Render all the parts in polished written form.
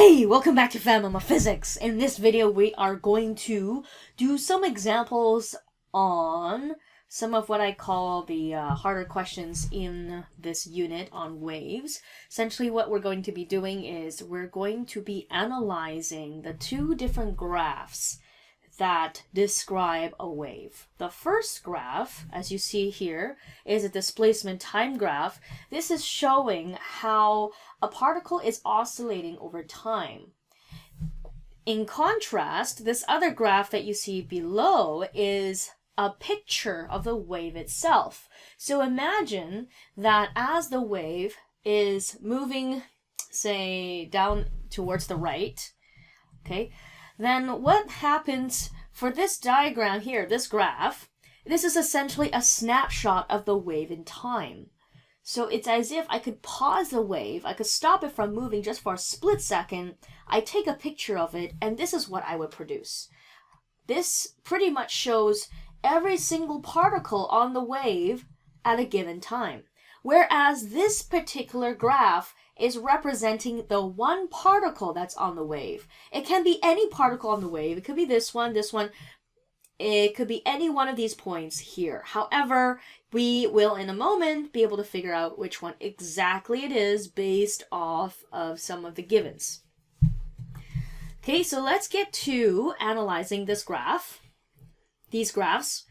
Hey, welcome back to Family Physics. In this video, we are going to do some examples on some of what I call the harder questions in this unit on waves. Essentially, what we're going to be doing is we're going to be analyzing the two different graphs that describe a wave. The first graph, as you see here, is a displacement time graph. This is showing how a particle is oscillating over time. In contrast, this other graph that you see below is a picture of the wave itself. So imagine that as the wave is moving, say, down towards the right, okay, then what happens for this diagram here, this graph, this is essentially a snapshot of the wave in time. So it's as if I could pause the wave, I could stop it from moving just for a split second, I take a picture of it, and this is what I would produce. This pretty much shows every single particle on the wave at a given time. Whereas this particular graph is representing the one particle that's on the wave. It can be any particle on the wave. It could be this one. It could be any one of these points here. However, we will in a moment be able to figure out which one exactly it is based off of some of the givens. Okay, so let's get to analyzing this graph, these graphs.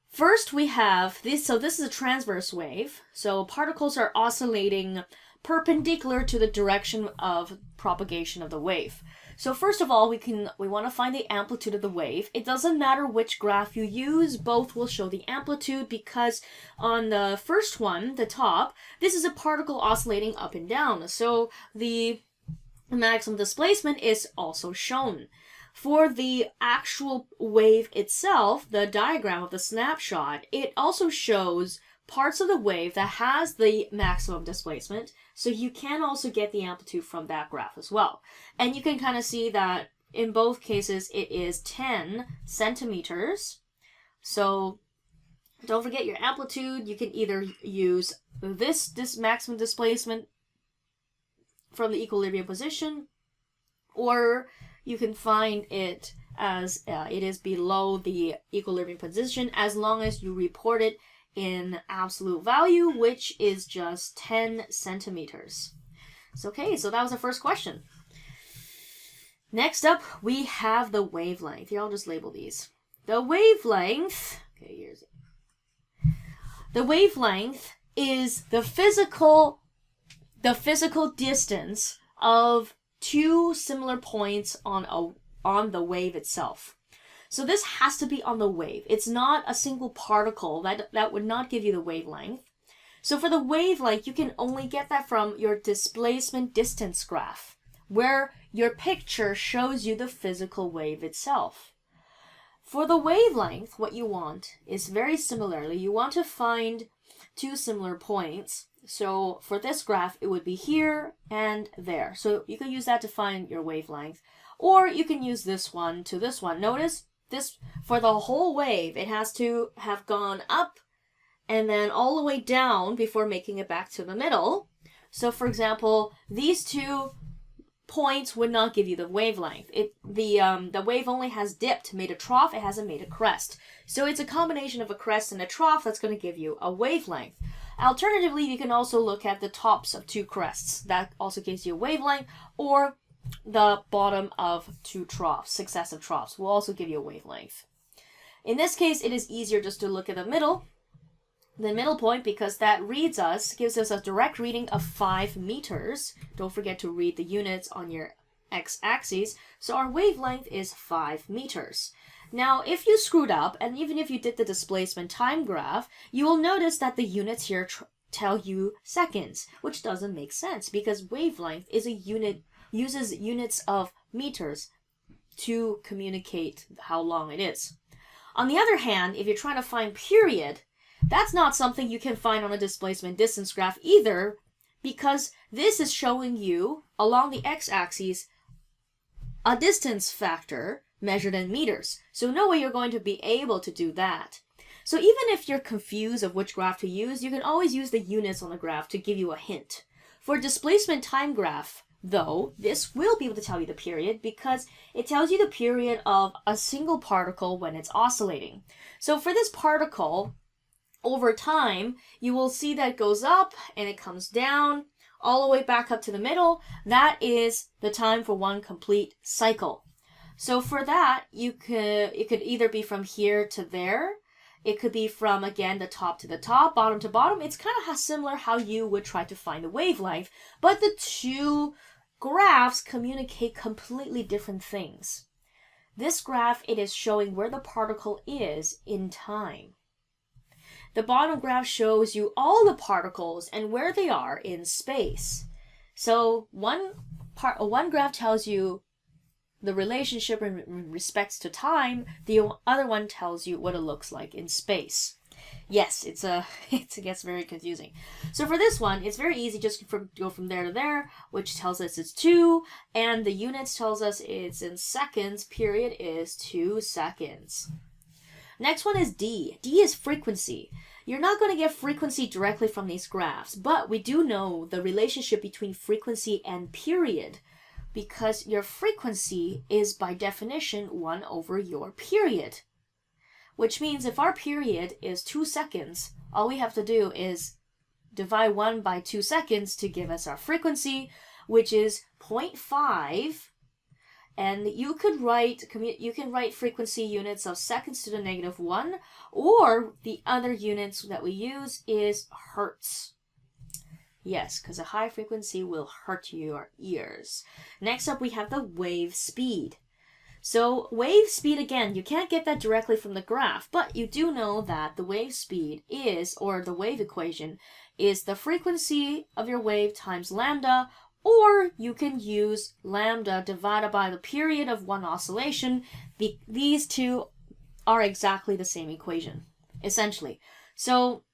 First, we have this. So this is a transverse wave. So particles are oscillating perpendicular to the direction of propagation of the wave. So first of all, we want to find the amplitude of the wave. It doesn't matter which graph you use, both will show the amplitude, because on the first one, the top, this is a particle oscillating up and down. So the maximum displacement is also shown. For the actual wave itself, the diagram of the snapshot, it also shows parts of the wave that has the maximum displacement, so you can also get the amplitude from that graph as well. And you can kind of see that in both cases it is 10 centimeters. So don't forget your amplitude. You can either use this maximum displacement from the equilibrium position, or you can find it as it is below the equilibrium position, as long as you report it in absolute value, which is just 10 centimeters. So, okay, so that was the first question. Next up, we have the wavelength. Here, I'll just label these. The wavelength, okay, here's it. The wavelength is the physical distance of two similar points on the wave itself. So this has to be on the wave. It's not a single particle. That would not give you the wavelength. So for the wavelength, you can only get that from your displacement distance graph, where your picture shows you the physical wave itself. For the wavelength, what you want is very similarly, you want to find two similar points. So for this graph, it would be here and there. So you can use that to find your wavelength. Or you can use this one to this one. Notice this, for the whole wave, it has to have gone up and then all the way down before making it back to the middle. So for example, these two points would not give you the wavelength. The wave only has dipped, made a trough, it hasn't made a crest. So it's a combination of a crest and a trough that's going to give you a wavelength. Alternatively, you can also look at the tops of two crests. That also gives you a wavelength, or the bottom of two troughs, successive troughs, will also give you a wavelength. In this case, it is easier just to look at the middle point, because that gives us a direct reading of 5 meters. Don't forget to read the units on your x-axis. So our wavelength is 5 meters. Now, if you screwed up, and even if you did the displacement time graph, you will notice that the units here tell you seconds, which doesn't make sense, because wavelength is a unit, uses units of meters to communicate how long it is. On the other hand, if you're trying to find period, that's not something you can find on a displacement distance graph either, because this is showing you, along the x-axis, a distance factor measured in meters. So no way you're going to be able to do that. So even if you're confused of which graph to use, you can always use the units on the graph to give you a hint. For displacement time graph, though, this will be able to tell you the period because it tells you the period of a single particle when it's oscillating. So for this particle, over time, you will see that it goes up and it comes down all the way back up to the middle. That is the time for one complete cycle. So for that, it could either be from here to there. It could be from, again, the top to the top, bottom to bottom. It's kind of similar how you would try to find the wavelength, but the two graphs communicate completely different things. This graph, it is showing where the particle is in time. The bottom graph shows you all the particles and where they are in space. So one graph tells you the relationship in respects to time. The other one tells you what it looks like in space. Yes, it gets very confusing. So for this one, it's very easy. Just go from there to there, which tells us it's 2, and the units tells us it's in seconds. Period is 2 seconds. Next one is D. D is frequency. You're not going to get frequency directly from these graphs, but we do know the relationship between frequency and period, because your frequency is by definition 1 over your period. Which means if our period is 2 seconds, all we have to do is divide 1 by 2 seconds to give us our frequency, which is 0.5. And you can write frequency units of seconds to the -1, or the other units that we use is hertz. Yes, because a high frequency will hurt your ears. Next up, we have the wave speed. So wave speed, again, you can't get that directly from the graph, but you do know that the wave speed is, or the wave equation, is the frequency of your wave times lambda, or you can use lambda divided by the period of one oscillation. These two are exactly the same equation, essentially. So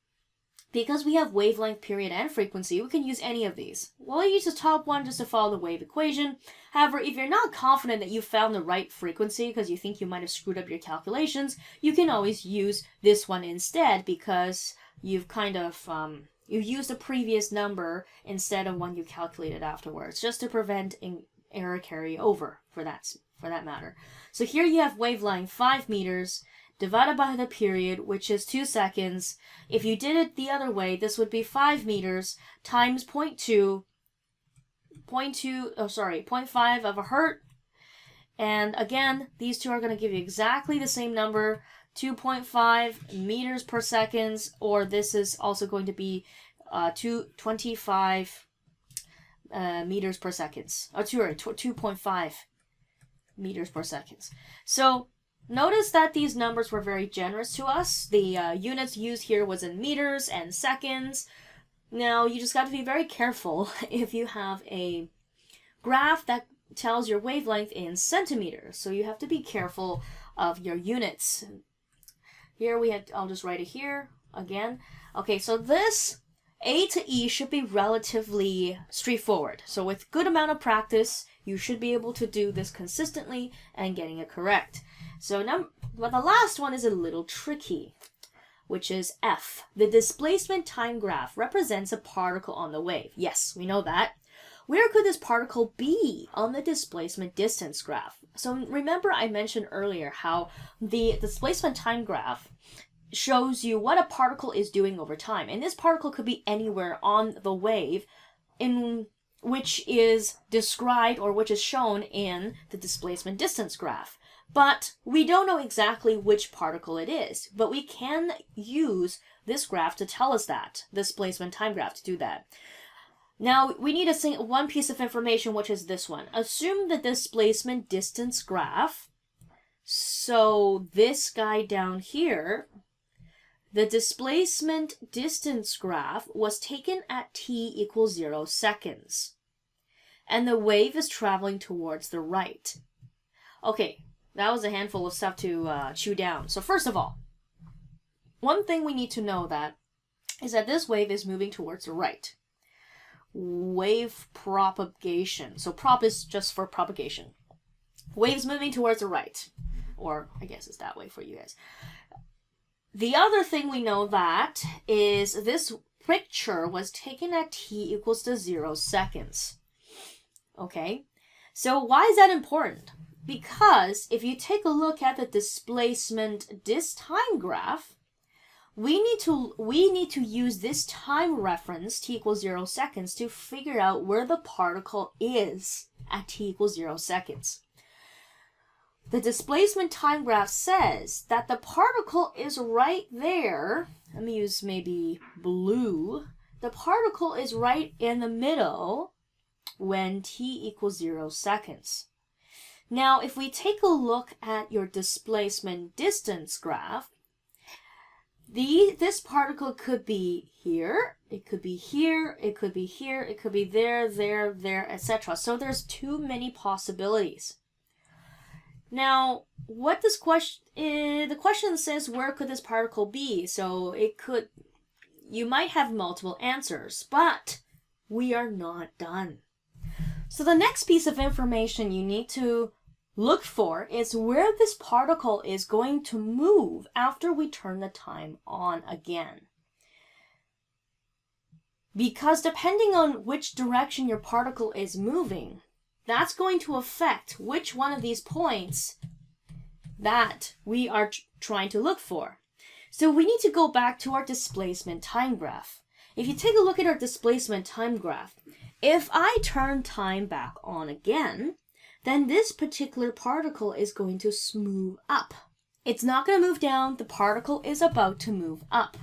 because we have wavelength, period, and frequency, we can use any of these. We'll use the top one just to follow the wave equation. However, if you're not confident that you found the right frequency because you think you might have screwed up your calculations, you can always use this one instead because you've kind of you used a previous number instead of one you calculated afterwards, just to prevent error carryover for that matter. So here you have wavelength 5 meters divided by the period, which is 2 seconds. If you did it the other way, this would be 5 meters times 0.5 of a hertz. And again, these two are going to give you exactly the same number, 2.5 meters per second, or this is also going to be 25 meters per second. Oh, 2.5 meters per second. So notice that these numbers were very generous to us. The units used here was in meters and seconds. Now, you just got to be very careful if you have a graph that tells your wavelength in centimeters. So you have to be careful of your units. Here we had, I'll just write it here again. Okay, so this A to E should be relatively straightforward. So with good amount of practice, you should be able to do this consistently and getting it correct. So now, well, the last one is a little tricky, which is F. The displacement time graph represents a particle on the wave. Yes, we know that. Where could this particle be on the displacement distance graph? So remember I mentioned earlier how the displacement time graph shows you what a particle is doing over time. And this particle could be anywhere on the wave, in which is described or which is shown in the displacement distance graph. But we don't know exactly which particle it is. But we can use this graph to tell us that, displacement time graph, to do that. Now, we need one piece of information, which is this one. Assume the displacement distance graph. So this guy down here, the displacement distance graph was taken at t equals 0 seconds. And the wave is traveling towards the right. Okay, that was a handful of stuff to chew down. So first of all, one thing we need to know is that this wave is moving towards the right. Wave propagation. So prop is just for propagation. Waves moving towards the right. Or I guess it's that way for you guys. The other thing we know that is this picture was taken at t equals to 0 seconds. Okay, so why is that important? Because if you take a look at the displacement this time graph, we need to use this time reference t equals 0 seconds to figure out where the particle is at t equals 0 seconds. The displacement time graph says that the particle is right there. Let me use maybe blue. The particle is right in the middle when t equals 0 seconds. Now, if we take a look at your displacement distance graph, this particle could be here, it could be here, it could be here, it could be there, etc. So there's too many possibilities. Now, what this question the question says, where could this particle be? So you might have multiple answers, but we are not done. So the next piece of information you need to look for is where this particle is going to move after we turn the time on again. Because depending on which direction your particle is moving, that's going to affect which one of these points that we are trying to look for. So we need to go back to our displacement time graph. If you take a look at our displacement time graph, if I turn time back on again, then this particular particle is going to move up. It's not going to move down. The particle is about to move up.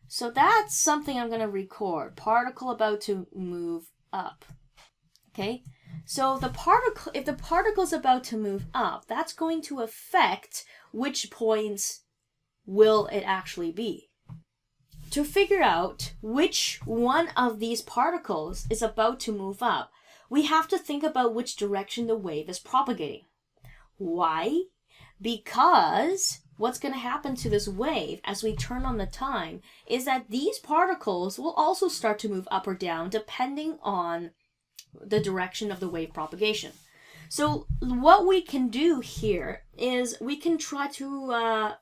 So that's something I'm going to record. Particle about to move up. Okay? So if the particle is about to move up, that's going to affect which points will it actually be. To figure out which one of these particles is about to move up, we have to think about which direction the wave is propagating. Why? Because what's going to happen to this wave as we turn on the time is that these particles will also start to move up or down depending on the direction of the wave propagation. So what we can do here is we can try to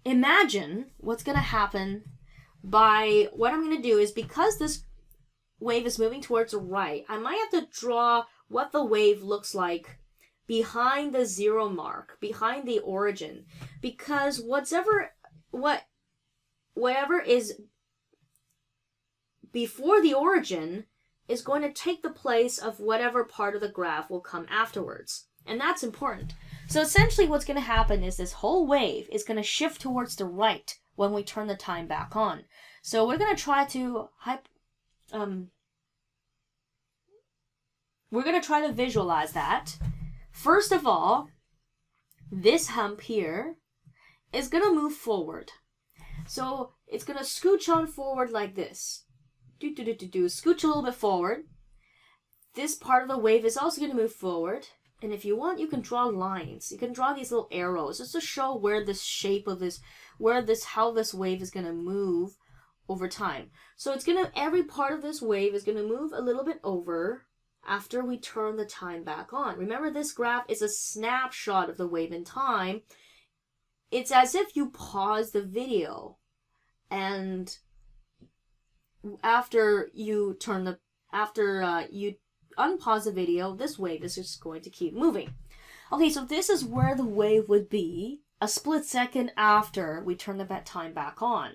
imagine what's going to happen by what I'm going to do is, because this wave is moving towards the right, I might have to draw what the wave looks like behind the 0 mark, behind the origin, because whatever is before the origin is going to take the place of whatever part of the graph will come afterwards. And that's important. So essentially what's going to happen is this whole wave is going to shift towards the right when we turn the time back on. So we're going to try to visualize that. First of all, this hump here is going to move forward. So it's going to scooch on forward like this. Scooch a little bit forward. This part of the wave is also going to move forward. And if you want, you can draw lines. You can draw these little arrows just to show where this shape of this, how this wave is going to move over time. So every part of this wave is going to move a little bit over after we turn the time back on. Remember, this graph is a snapshot of the wave in time. It's as if you pause the video, and after you unpause the video, this wave is just going to keep moving. Okay, so this is where the wave would be a split second after we turn the time back on.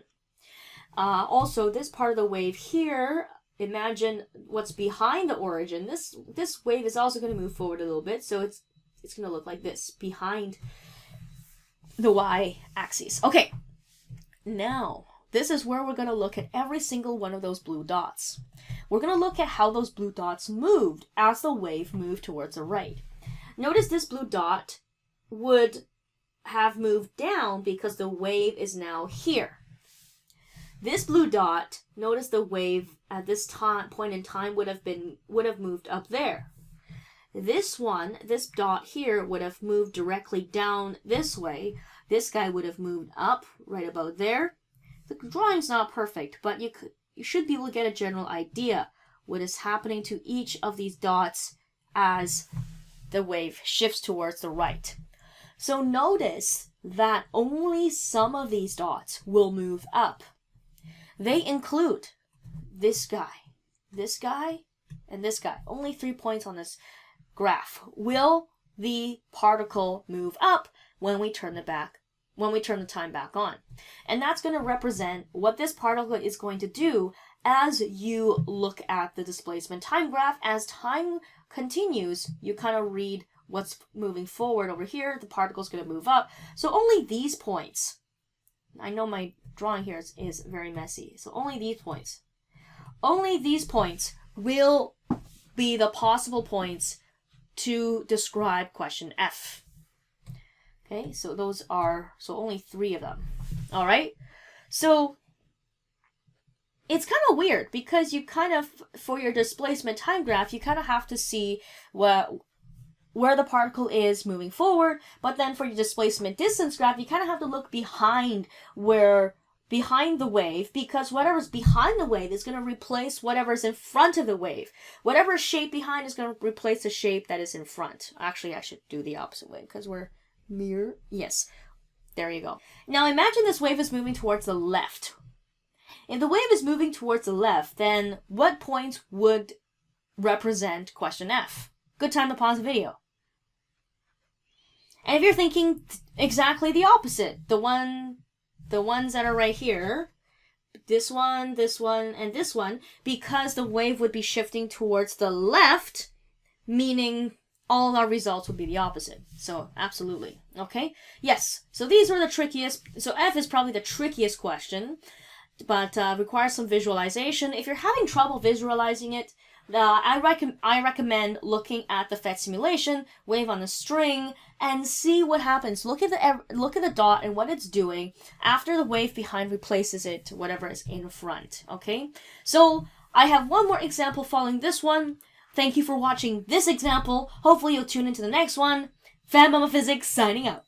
Also, this part of the wave here, imagine what's behind the origin. This wave is also going to move forward a little bit, so it's going to look like this, behind the y-axis. Okay, now this is where we're going to look at every single one of those blue dots. We're going to look at how those blue dots moved as the wave moved towards the right. Notice this blue dot would have moved down because the wave is now here. This blue dot, notice the wave at this point in time would have moved up there. This dot here would have moved directly down this way. This guy would have moved up right about there. The drawing's not perfect, but you should be able to get a general idea what is happening to each of these dots as the wave shifts towards the right. So notice that only some of these dots will move up. They include this guy, and this guy. Only 3 points on this graph. Will the particle move up when we turn the time back on? And that's going to represent what this particle is going to do as you look at the displacement time graph. As time continues, you kind of read what's moving forward over here. The particle's going to move up. So only these points. I know my drawing here is very messy. So only these points. Only these points will be the possible points to describe question F. Okay, so only 3 of them. All right, so it's kind of weird because you kind of, for your displacement time graph, you kind of have to see where the particle is moving forward, but then for your displacement distance graph, you kind of have to look behind the wave, because whatever's behind the wave is going to replace whatever's in front of the wave. Whatever's shape behind is going to replace the shape that is in front. Actually, I should do the opposite way because we're mirror. Yes, there you go. Now imagine this wave is moving towards the left. If the wave is moving towards the left, then what points would represent question F? Good time to pause the video. And if you're thinking exactly the opposite, the ones that are right here, this one, and this one, because the wave would be shifting towards the left, meaning all of our results would be the opposite. So absolutely. Okay? Yes. So these were the trickiest. So F is probably the trickiest question, but requires some visualization. If you're having trouble visualizing it, I recommend looking at the PhET simulation, wave on the string, and see what happens. Look at the dot and what it's doing after the wave behind replaces it to whatever is in front. Okay? So I have one more example following this one. Thank you for watching this example. Hopefully you'll tune into the next one. Fan Mama Physics signing out.